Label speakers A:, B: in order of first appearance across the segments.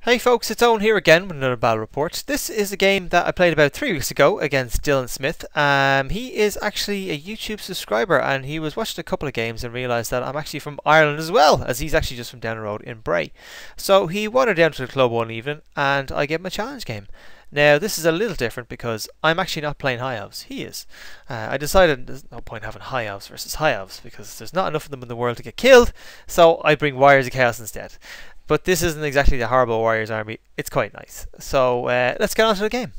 A: Hey folks, it's Owen here again with another battle report. This is a game that I played about 3 weeks ago against Dylan Smyth. He is actually a YouTube subscriber and he was watching a couple of games and realised that I'm actually from Ireland as well, as he's actually just from down the road in Bray. So he wandered down to the club one evening and I gave him a challenge game. Now this is a little different because I'm actually not playing High Elves, he is. I decided there's no point having High Elves versus High Elves because there's not enough of them in the world to get killed, so I bring Warriors of Chaos instead. But this isn't exactly the horrible Warriors army, it's quite nice. So let's get on to the game.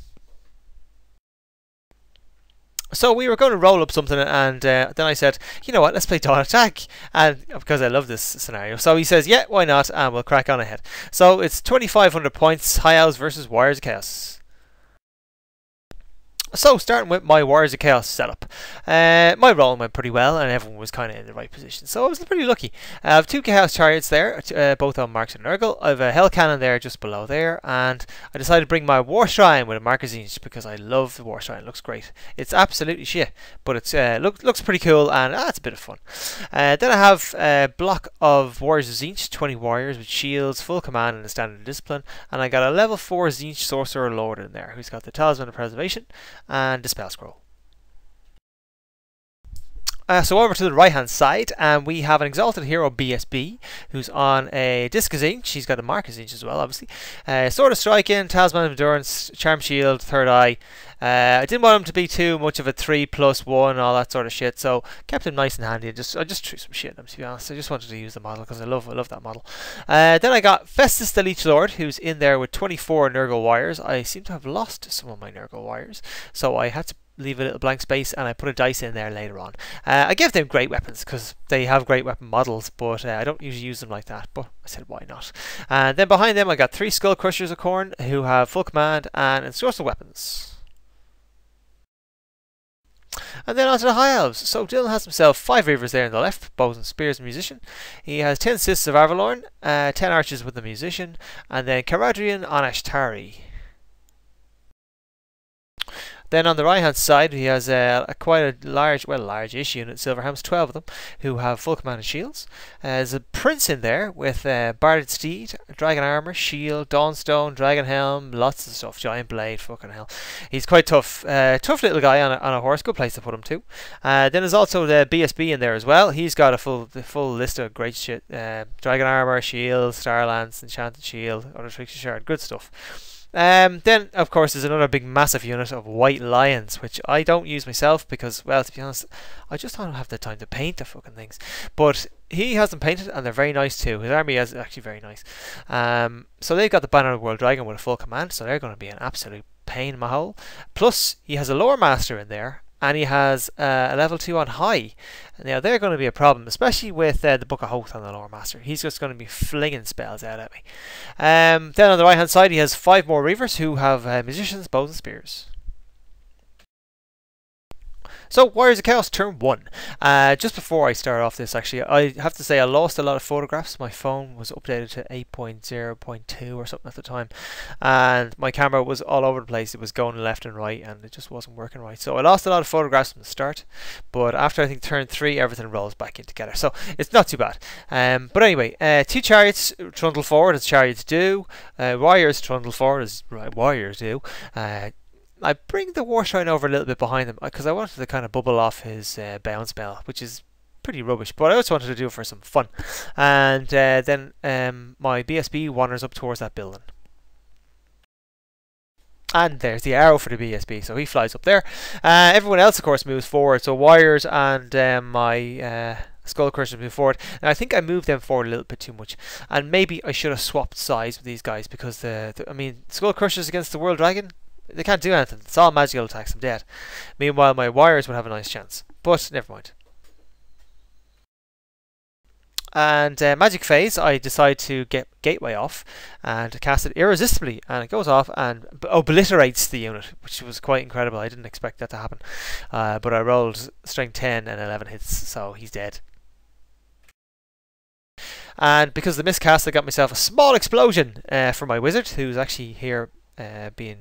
A: So we were going to roll up something and then I said, you know what, let's play Dawn Attack, and because I love this scenario. So he says, yeah, why not, and we'll crack on ahead. So it's 2,500 points, High Elves versus Warriors of Chaos. So, starting with my Warriors of Chaos setup. My rolling went pretty well and everyone was kind of in the right position, so I was pretty lucky. I have 2 Chaos Chariots there, both on Marks and Nurgle. I have a Hell Cannon there just below there, and I decided to bring my War Shrine with a Marquezine because I love the War Shrine, it looks great. It's absolutely shit, but it's looks pretty cool and it's a bit of fun. Then I have a block of Warriors of Tzeentch, 20 warriors with shields, full command and a standard discipline, and I got a level 4 Tzeentch Sorcerer Lord in there, who's got the Talisman of Preservation and Dispel Scroll. So over to the right hand side, and we have an Exalted Hero BSB who's on a Disc of Tzeentch. She's got a Mark of Tzeentch as well, obviously. Sword of Striking, Talisman of Endurance, Charm Shield, Third Eye. I didn't want him to be too much of a 3+1, all that sort of shit, so kept him nice and handy. I just threw some shit at him, to be honest. I just wanted to use the model because I love that model. Then I got Festus the Leech Lord, who's in there with 24 Nurgle Warriors. I seem to have lost some of my Nurgle Warriors, so I had to leave a little blank space and I put a dice in there later on. I give them great weapons because they have great weapon models, but I don't usually use them like that, but I said why not. And then behind them I got 3 Skull Crushers of Khorne who have full command and ensorcel weapons. And then on to the High Elves. So Dylan has himself 5 Reavers there on the left, bows and spears and musician. He has 10 Sists of Avalorn, 10 archers with the musician, and then Caradhrian on Ashtari. Then on the right hand side he has quite a large-ish unit, Silverhelms, 12 of them, who have full command and shields. There's a prince in there with Barded Steed, Dragon Armour, Shield, Dawnstone, Dragon Helm, lots of stuff, Giant Blade, fucking hell. He's quite tough, tough little guy on a horse, good place to put him too. Then there's also the BSB in there as well. He's got a full list of great shit, Dragon Armour, Shield, Starlance, Enchanted Shield, Other Tricks of Shard, good stuff. Then of course there's another big massive unit of White Lions, which I don't use myself because, well, to be honest, I just don't have the time to paint the fucking things, but he has them painted and they're very nice too. His army is actually very nice. So they've got the Banner of the World Dragon with a full command, so they're going to be an absolute pain in my hole. Plus he has a Lore Master in there, and he has a level 2 on High. Now they're going to be a problem, especially with the Book of Hoth on the Lore Master. He's just going to be flinging spells out at me. Then on the right hand side he has 5 more Reavers who have musicians, bows and spears. So, Warriors of Chaos, turn 1. Just before I start off this, actually, I have to say I lost a lot of photographs. My phone was updated to 8.0.2 or something at the time, and my camera was all over the place. It was going left and right, and it just wasn't working right. So I lost a lot of photographs from the start, but after I think turn 3, everything rolls back in together. So it's not too bad. But anyway, 2 chariots trundle forward as chariots do. Warriors trundle forward as warriors do. I bring the War Shrine over a little bit behind him because I wanted to kind of bubble off his bound spell, which is pretty rubbish, but I also wanted to do it for some fun. And then my BSB wanders up towards that building. And there's the arrow for the BSB, so he flies up there. Everyone else, of course, moves forward. So Warriors and my Skull Crushers move forward. Now I think I moved them forward a little bit too much, and maybe I should have swapped sides with these guys because I mean, Skull Crushers against the World Dragon, they can't do anything. It's all magical attacks. I'm dead. Meanwhile, my Warriors would have a nice chance. But never mind. And Magic Phase, I decide to get Gateway off and cast it irresistibly, and it goes off and obliterates the unit, which was quite incredible. I didn't expect that to happen. But I rolled strength 10 and 11 hits, so he's dead. And because of the miscast, I got myself a small explosion for my wizard, who's actually here being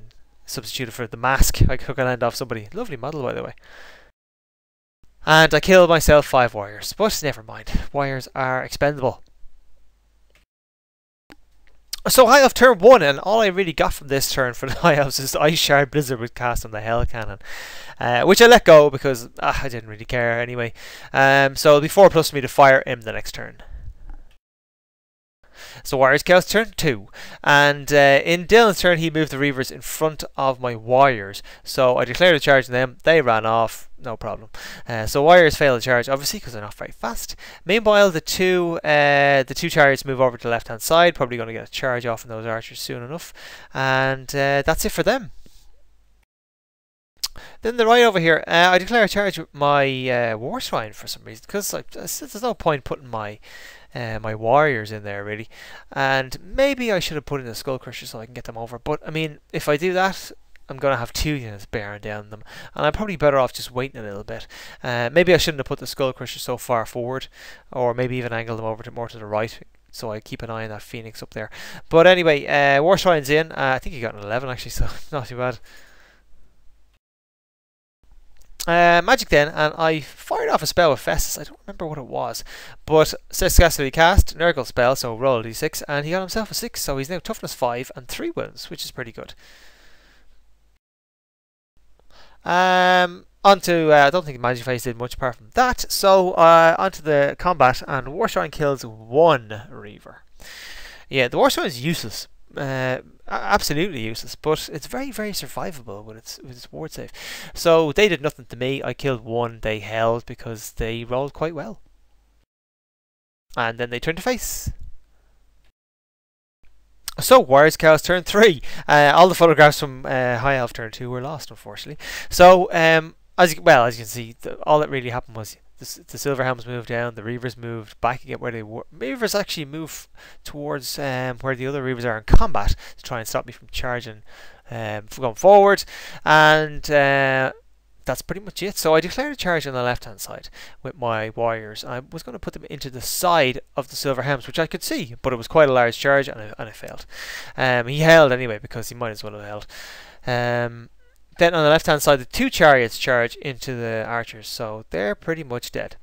A: substituted for the mask. I could land off somebody. Lovely model, by the way. And I killed myself 5 warriors, but never mind. Warriors are expendable. So High Elf turn 1, and all I really got from this turn for the High Elves is Ice Shard Blizzard with cast on the Hell Cannon, which I let go because I didn't really care anyway. So it'll be 4+ for me to fire him the next turn. So Warriors Chaos turn 2, and in Dylan's turn he moved the Reavers in front of my Warriors, so I declared a charge on them, they ran off, no problem. So Warriors fail the charge obviously because they're not very fast. Meanwhile the two chariots move over to the left hand side, probably going to get a charge off on those archers soon enough, and that's it for them. Then the right over here, I declare a charge with my War Swine for some reason, because there's no point putting my my warriors in there really, and maybe I should have put in a Skull Crusher so I can get them over, but I mean if I do that I'm going to have 2 units bearing down them, and I'm probably better off just waiting a little bit. Maybe I shouldn't have put the Skull Crusher so far forward, or maybe even angle them over to more to the right so I keep an eye on that Phoenix up there. But anyway, War Swine's in. I think he got an 11 actually, so not too bad. Magic then, and I fired off a spell with Festus. I don't remember what it was, but successfully cast Nurgle spell, so roll a d6, and he got himself a 6, so he's now toughness 5 and 3 wounds, which is pretty good. Onto I don't think Magic Face did much apart from that, so onto the combat, and Warshrine kills 1 Reaver. Yeah, the Warshrine is useless. Absolutely useless, but it's very, very survivable with its ward save. So they did nothing to me. I killed 1, they held because they rolled quite well. And then they turned to face. So Warriors Chaos turn 3. All the photographs from High Elf turn 2 were lost, unfortunately. So as you can see, all that really happened was the Silver Helms moved down, the Reavers moved back again where they were. Reavers actually move towards where the other Reavers are in combat to try and stop me from charging, going forward, and that's pretty much it. So I declared a charge on the left hand side with my Warriors. I was going to put them into the side of the Silver Helms, which I could see, but it was quite a large charge, and I failed. He held anyway because he might as well have held. Then on the left hand side, the 2 chariots charge into the archers, so they're pretty much dead.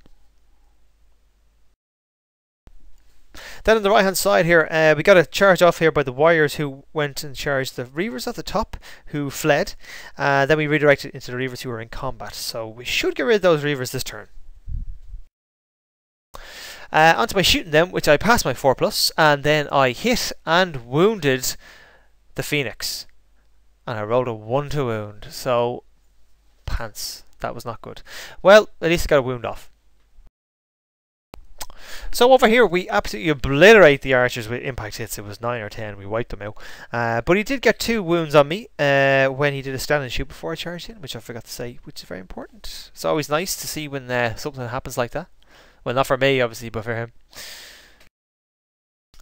A: Then on the right hand side here, we got a charge off here by the Warriors, who went and charged the Reavers at the top, who fled. Then we redirected into the Reavers who were in combat, so we should get rid of those Reavers this turn. Onto my shooting then, which I passed my 4+, and then I hit and wounded the Phoenix. And I rolled a 1 to wound, so pants, that was not good. Well, at least I got a wound off. So over here we absolutely obliterate the archers with impact hits. It was 9 or 10, we wiped them out. But he did get 2 wounds on me when he did a stand and shoot before I charged in, which I forgot to say, which is very important. It's always nice to see when something happens like that. Well, not for me obviously, but for him.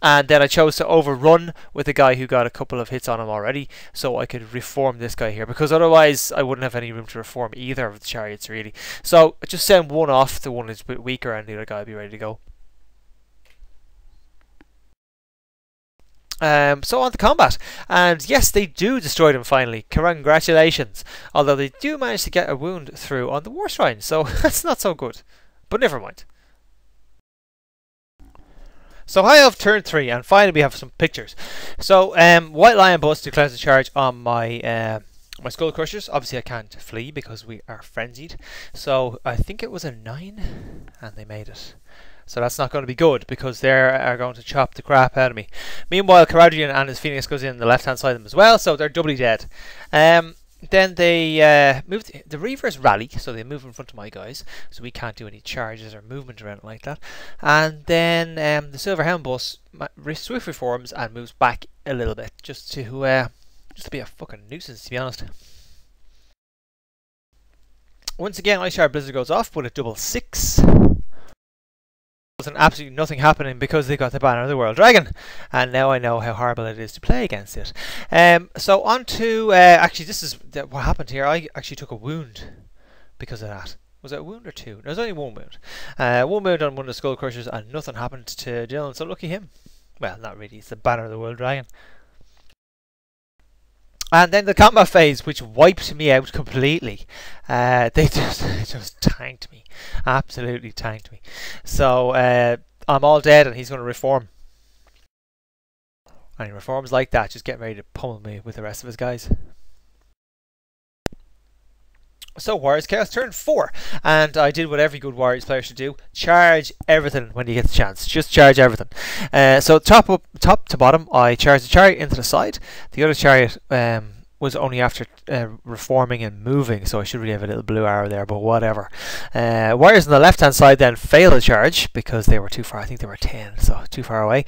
A: And then I chose to overrun with a guy who got a couple of hits on him already, so I could reform this guy here, because otherwise I wouldn't have any room to reform either of the chariots really. So I just send one off, the one who's a bit weaker, and the other guy will be ready to go. So on to combat, and yes, they do destroy them finally. Congratulations! Although they do manage to get a wound through on the War Shrine, so that's not so good. But never mind. So High Elf turn 3, and finally we have some pictures. So White Lion Bus declares a charge on my my Skull Crushers. Obviously I can't flee because we are frenzied. So I think it was a 9, and they made it. So that's not going to be good, because they are going to chop the crap out of me. Meanwhile, Caradrian and his Phoenix goes in the left hand side of them as well, so they're doubly dead. Then they move. The Reavers rally, so they move in front of my guys, so we can't do any charges or movement around it like that. And then the Silver Helm Bus swift reforms and moves back a little bit, just to be a fucking nuisance, to be honest. Once again, Ice Shard Blizzard goes off with a double 6. And absolutely nothing happening because they got the banner of the World Dragon, and now I know how horrible it is to play against it. So on to actually, this is what happened here. I actually took a wound because of that. Was it a wound or 2? There was only 1 wound. 1 wound on one of the Skull Crushers, and nothing happened to Dylan, so lucky him. Well, not really, it's the banner of the World Dragon. And then the combat phase, which wiped me out completely. They just tanked me. Absolutely tanked me. So I'm all dead, and he's going to reform. And he reforms like that, just getting ready to pummel me with the rest of his guys. So Warriors Chaos turn 4, and I did what every good Warriors player should do: charge everything when you get the chance. Just charge everything. So top to bottom, I charged the chariot into the side. The other chariot was only after reforming and moving, so I should really have a little blue arrow there, but whatever. Warriors on the left hand side then failed the charge because they were too far. I think they were 10, so too far away.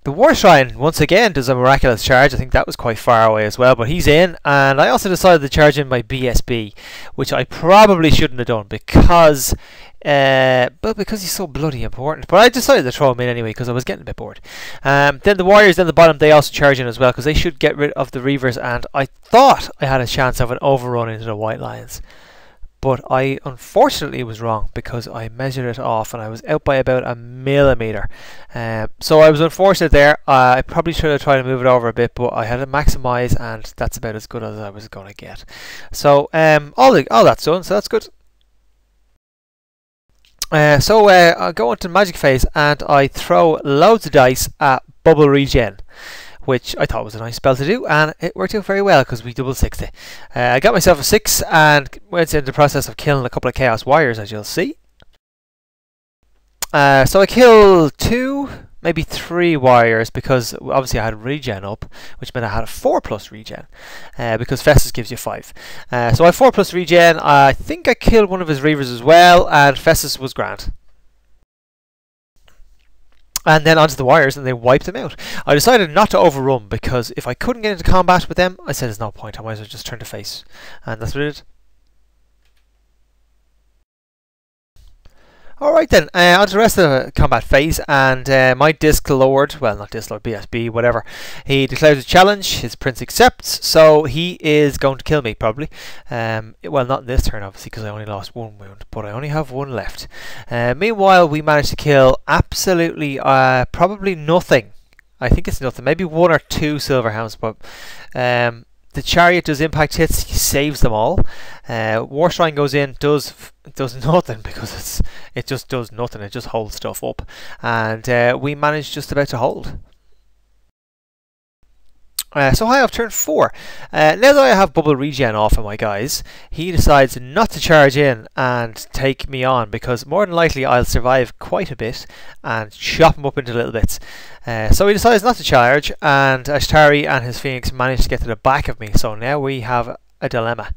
A: The War Shrine once again does a miraculous charge. I think that was quite far away as well, but he's in. And I also decided to charge in my BSB, which I probably shouldn't have done because he's so bloody important. But I decided to throw him in anyway because I was getting a bit bored. Then the Warriors down the bottom, they also charge in as well because they should get rid of the Reavers, and I thought I had a chance of an overrun into the White Lions. But I unfortunately was wrong because I measured it off and I was out by about a millimetre. So I was unfortunate there. I probably should have tried to move it over a bit, but I had to maximise, and that's about as good as I was going to get. So all that's done, so that's good. I go into magic phase and I throw loads of dice at bubble regen, which I thought was a nice spell to do, and it worked out very well because we double 60. I got myself a 6 and went into the process of killing a couple of Chaos Warriors, as you'll see. So I killed 2, maybe 3 Warriors because obviously I had regen up, which meant I had a 4+ regen because Festus gives you 5. So I have 4+ regen. I think I killed one of his Reavers as well, and Festus was grand. And then onto the Warriors, and they wiped them out. I decided not to overrun because if I couldn't get into combat with them, I said there's no point, I might as well just turn to face. And that's what I did. Alright then, on to the rest of the combat phase, and my Disc Lord, well not Disc Lord, BSB, whatever, he declares a challenge, his prince accepts, so he is going to kill me probably. Well, not in this turn obviously because I only lost 1 wound, but I only have 1 left. Meanwhile, we managed to kill absolutely probably nothing. I think it's nothing, maybe 1 or 2 Silverhounds, but the chariot does impact hits, he saves them all. War Shrine goes in, does nothing because it just does nothing, it just holds stuff up. And we managed just about to hold. So high off turn 4. Now that I have bubble regen off of my guys, he decides not to charge in and take me on because more than likely I'll survive quite a bit and chop him up into little bits. So he decides not to charge, and Ashtari and his Phoenix manage to get to the back of me. So now we have a dilemma.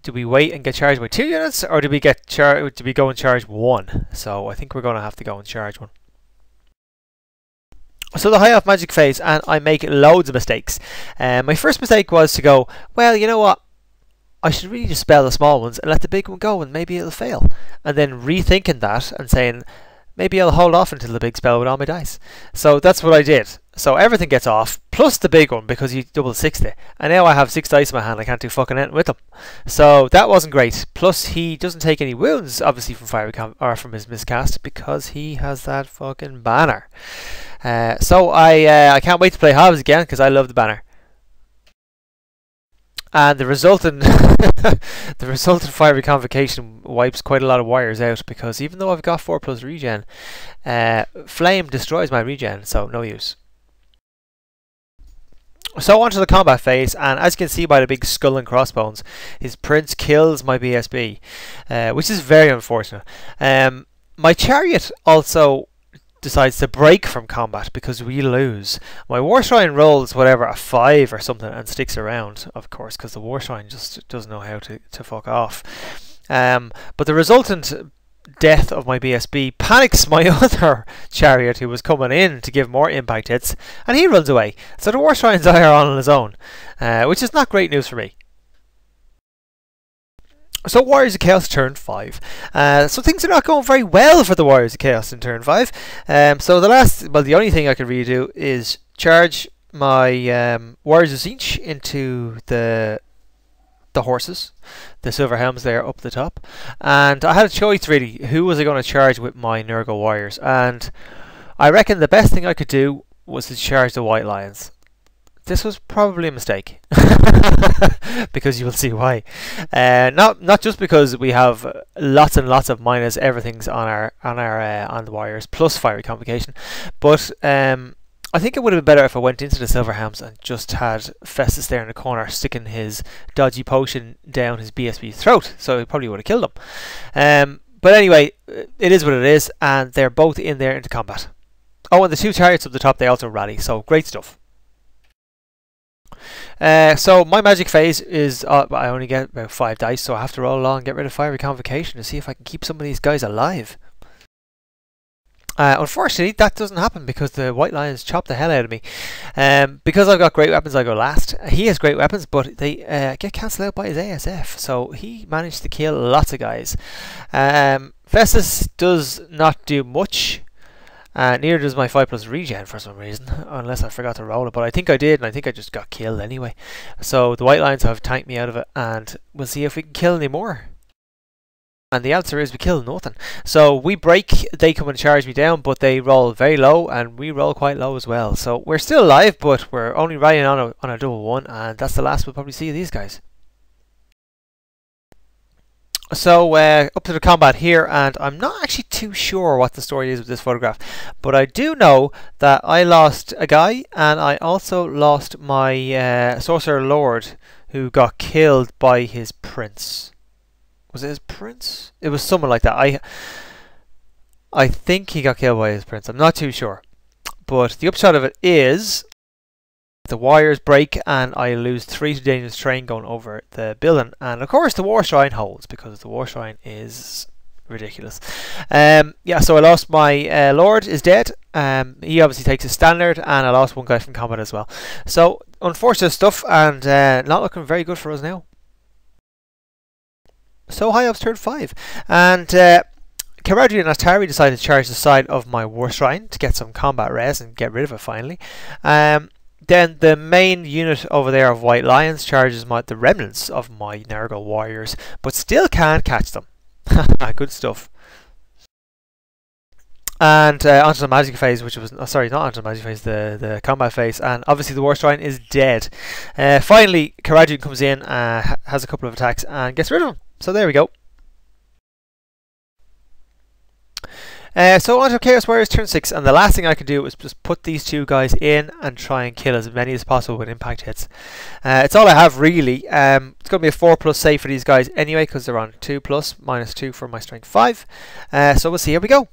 A: Do we wait and get charged by 2 units, or do we go and charge 1? So I think we're going to have to go and charge 1. So the high off magic phase, and I make loads of mistakes. My first mistake was to go, well, you know what, I should really just spell the small ones and let the big one go and maybe it'll fail. And then rethinking that and saying, maybe I'll hold off until the big spell with all my dice. So that's what I did. So everything gets off, plus the big one because you double 60. And now I have 6 dice in my hand, I can't do fucking anything with them. So that wasn't great. Plus he doesn't take any wounds, obviously from his miscast, because he has that fucking banner. So I can't wait to play Halves again because I love the banner. And the resultant fiery convocation wipes quite a lot of Warriors out because even though I've got 4+ regen, flame destroys my regen, so no use. So on to the combat phase, and as you can see by the big skull and crossbones, his prince kills my BSB, which is very unfortunate. My chariot also decides to break from combat because we lose. My War Shrine rolls whatever, a 5 or something, and sticks around, of course, because the War Shrine just doesn't know how to fuck off. But the resultant death of my BSB panics my other chariot who was coming in to give more impact hits, and he runs away. So the War Shrine's are on his own, which is not great news for me. So Warriors of Chaos turn 5. So things are not going very well for the Warriors of Chaos in turn 5. So the only thing I can really do is charge my Warriors of Tzeentch into the horses, the silver helms there up the top, and I had a choice really, who was I going to charge with my Nurgle Warriors, and I reckon the best thing I could do was to charge the White Lions. This was probably a mistake because you will see why. Not just because we have lots and lots of everything's on the Warriors plus fiery convocation, but I think it would have been better if I went into the Silverhounds and just had Festus there in the corner sticking his dodgy potion down his BSB's throat, so he probably would have killed him. But anyway, it is what it is, and they're both in there into combat. Oh, and the two chariots up the top, they also rally, so great stuff. So my magic phase is, I only get about 5 dice, so I have to roll along and get rid of Fiery Convocation to see if I can keep some of these guys alive. Unfortunately, that doesn't happen because the White Lions chop the hell out of me. Because I've got great weapons, I go last. He has great weapons, but they get cancelled out by his ASF, so he managed to kill lots of guys. Festus does not do much. Neither does my 5+ regen for some reason, unless I forgot to roll it, but I think I did, and I think I just got killed anyway. So the White Lions have tanked me out of it, and we'll see if we can kill any more. And the answer is we kill nothing. So we break, they come and charge me down, but they roll very low, and we roll quite low as well. So we're still alive, but we're only riding on a double one, and that's the last we'll probably see of these guys. So up to the combat here, and I'm not actually too sure what the story is with this photograph, but I do know that I lost a guy, and I also lost my Sorcerer Lord, who got killed by his prince. Was it his prince? It was someone like that. I think he got killed by his prince. I'm not too sure. But the upshot of it is the wires break and I lose 3 to dangerous terrain going over the building. And of course the War Shrine holds because the War Shrine is ridiculous. Yeah, so I lost my Lord is dead. He obviously takes a standard, and I lost one guy from combat as well. So unfortunate stuff, and not looking very good for us now. So HiFiHut's turn 5, and Caradri and Atari decided to charge the side of my War Shrine to get some combat res and get rid of it finally. Then the main unit over there of White Lions charges the remnants of my Nurgle Warriors, but still can't catch them. Good stuff. And onto the magic phase, which was sorry, not onto the magic phase, the combat phase, and obviously the War Shrine is dead. Finally, Caradri comes in, has a couple of attacks, and gets rid of him. So there we go. So on to Chaos Warriors turn 6, and the last thing I can do is just put these two guys in and try and kill as many as possible with impact hits. It's all I have really. It's going to be a 4+ save for these guys anyway because they're on 2+, -2 for my strength 5. So we'll see how we go.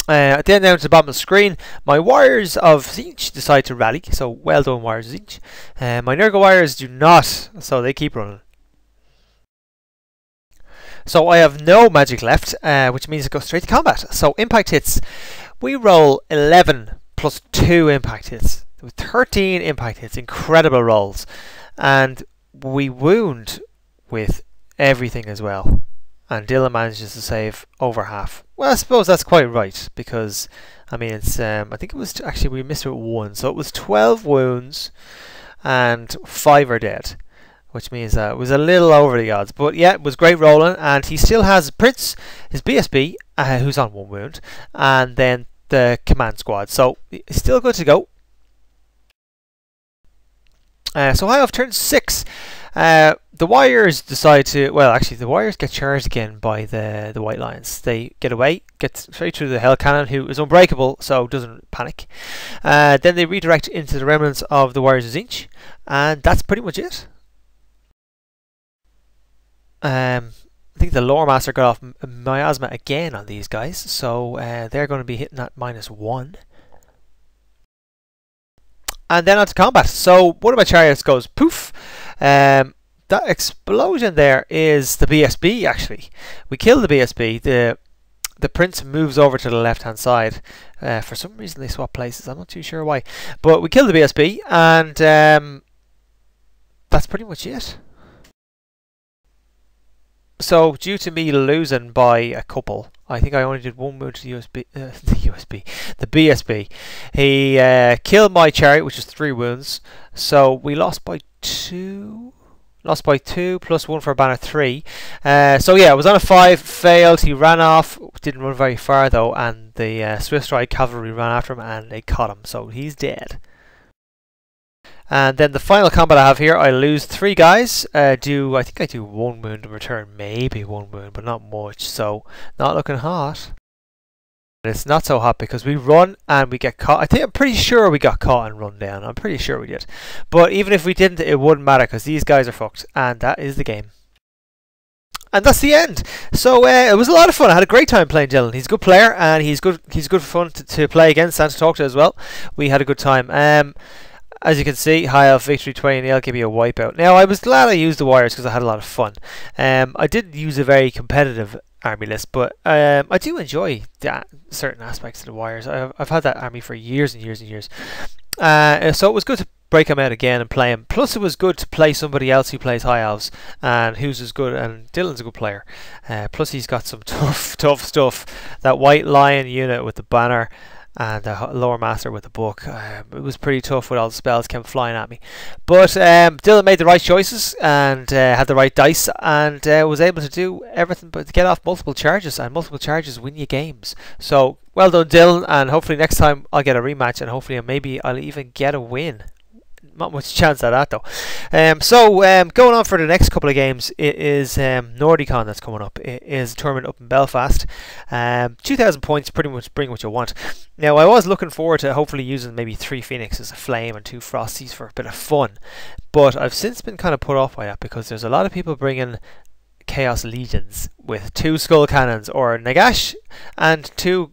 A: Then down to the bottom of the screen, my Warriors of Tzeentch decide to rally, so well done Warriors of Tzeentch. My Nurgle Warriors do not, so they keep running. So I have no magic left, which means it goes straight to combat. So impact hits, we roll 11 plus 2 impact hits. With 13 impact hits, incredible rolls. And we wound with everything as well. And Dylan manages to save over half. Well, I suppose that's quite right, because, I mean, it's, I think it was, actually we missed it with 1. So it was 12 wounds and 5 are dead. Which means that it was a little over the odds. But yeah, it was great rolling. And he still has Prince, his BSB, who's on 1 wound. And then the command squad. So it's still good to go. So HiFiHut turn 6. The Warriors decide to... Well, actually, the Warriors get charged again by the White Lions. They get away, get straight through the Hell Cannon, who is unbreakable, so doesn't panic. Then they redirect into the remnants of the Warriors of Tzeentch. And that's pretty much it. I think the Lore Master got off miasma again on these guys, so they're going to be hitting at -1. And then on to combat. So one of my chariots goes poof. That explosion there is the BSB actually. We kill the BSB. The Prince moves over to the left hand side. For some reason they swap places. I'm not too sure why. But we kill the BSB, and that's pretty much it. So, due to me losing by a couple, I think I only did 1 wound to the BSB. He killed my chariot, which is 3 wounds. So we lost by 2. Lost by 2 plus 1 for a banner 3. So yeah, it was on a 5, failed. He ran off, didn't run very far though, and the Swift Stride Cavalry ran after him and they caught him. So he's dead. And then the final combat I have here, I lose 3 guys. I think I do 1 wound in return, maybe 1 wound, but not much. So not looking hot. It's not so hot because we run and we get caught. I'm pretty sure we got caught and run down. I'm pretty sure we did. But even if we didn't, it wouldn't matter because these guys are fucked. And that is the game. And that's the end. So it was a lot of fun. I had a great time playing Dylan. He's a good player and he's good for fun to play against and to talk to as well. We had a good time. As you can see, High Elf Victory 20-0 give me a wipeout. Now I was glad I used the Warriors because I had a lot of fun. I did use a very competitive army list, but I do enjoy certain aspects of the Warriors. I've had that army for years and years and years. So it was good to break him out again and play him. Plus it was good to play somebody else who plays High Elves and who's as good, and Dylan's a good player. Plus he's got some tough stuff. That White Lion unit with the banner and the Lower Master with the book. It was pretty tough with all the spells came flying at me. But Dylan made the right choices and had the right dice and was able to do everything but to get off multiple charges, and multiple charges win you games. So well done, Dylan, and hopefully next time I'll get a rematch and hopefully maybe I'll even get a win. Not much chance of that though. Going on for the next couple of games, it is Nordicon that's coming up. It is a tournament up in Belfast. 2,000 points, pretty much bring what you want. Now I was looking forward to hopefully using maybe 3 Phoenixes, a Flame and 2 Frosties for a bit of fun. But I've since been kind of put off by that because there's a lot of people bringing Chaos Legions with 2 Skull Cannons or Nagash and 2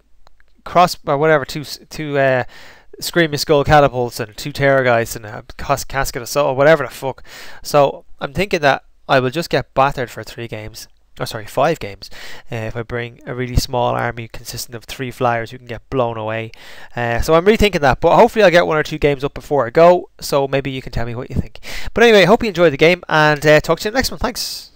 A: Screaming Skull Catapults and 2 Terrorgeists and a Casket of Soul, whatever the fuck. So I'm thinking that I will just get battered for 5 games. If I bring a really small army consisting of 3 flyers who can get blown away. So I'm rethinking that, but hopefully I'll get 1 or 2 games up before I go, so maybe you can tell me what you think. But anyway, I hope you enjoyed the game, and talk to you in the next one. Thanks.